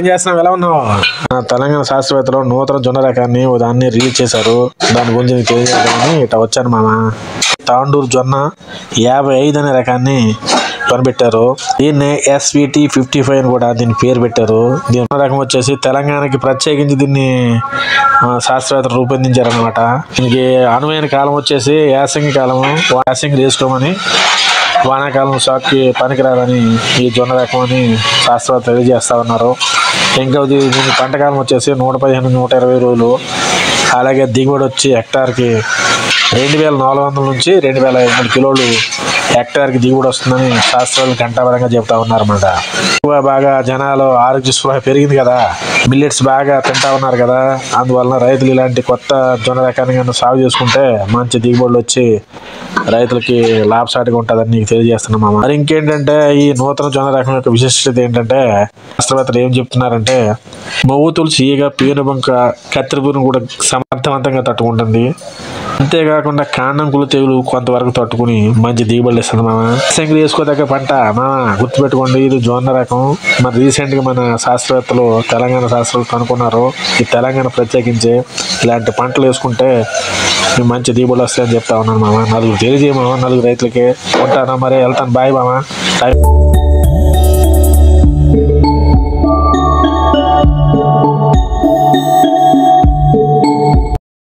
చేస్తున్నావు? ఎలా ఉన్నావు? తెలంగాణ శాస్త్రవేత్తలు నూతన జొన్న రకాన్ని దాన్ని రిలీజ్ చేశారు. దాని గురించి నీకు తెలియజేద్దామని ఇట్లా వచ్చాను మామ. తాండూరు జొన్న 55 అనే రకాన్ని కనిపెట్టారు. దీన్ని SVT 55 అని కూడా దీని పేరు పెట్టారు. దీని రకం వచ్చేసి తెలంగాణకి ప్రత్యేకించి దీన్ని శాస్త్రవేత్తలు రూపొందించారనమాట. దీనికి అనువైన కాలం వచ్చేసి యాసంగి కాలము. యాసంగి వేసుకోమని, వానాకాలం షాక్కి పనికిరాదని ఈ జొన్న రకం అని శాస్త్రవేత్తలు తెలియజేస్తా ఉన్నారు. ఇంకా దీని పంటకాలం వచ్చేసి 115-120 రోజులు. అలాగే దిగుబడి వచ్చి హెక్టార్కి 2400 నుంచి 2500 కిలోలు హెక్టార్కి దిగుబడి వస్తుందని శాస్త్రవేత్తలు గంటాపరంగా చెప్తా ఉన్నారన్నమాట. బాగా జనాలు ఆరోగ్య స్పృహ పెరిగింది కదా, మిల్లెట్స్ బాగా తింటా ఉన్నారు కదా, అందువలన రైతులు ఇలాంటి కొత్త జొన్న రకాన్ని కన్నా సాగు చేసుకుంటే మంచి దిగుబడులు వచ్చి రైతులకి లాభసాటిగా ఉంటుందని నీకు తెలియజేస్తున్నామా. మరి ఇంకేంటంటే ఈ నూతన జొన్న రకం యొక్క విశిష్టత ఏంటంటే శాస్త్రవేత్తలు ఏం చెప్తున్నారంటే మొవ్వు తులసి ఈగ, పేనుబంక, కత్తిరిపురును కూడా సమర్థవంతంగా తట్టుకుంటుంది. అంతేకాకుండా కాండం కుళ్ళు తెగులు కొంతవరకు తట్టుకుని మంచి దిగుబడులు ఇస్తుంది మామ. యాసంగి వేసుకోదగ్గ పంట మామ, గుర్తుపెట్టుకోండి, ఇది జొన్న రకం. మరి రీసెంట్గా మన శాస్త్రవేత్తలు తెలంగాణ శాస్త్రవేత్తలు కనుక్కున్నారు. ఈ తెలంగాణ ప్రత్యేకించి ఇలాంటి పంటలు వేసుకుంటే మంచి దిగుబడులు వస్తాయని చెప్తా ఉన్నాను మామ. నలుగురు తెలియజేయమా, నలుగురు రైతులకి. ఉంటానా మరి, వెళ్తాను. బాయ్ మామ.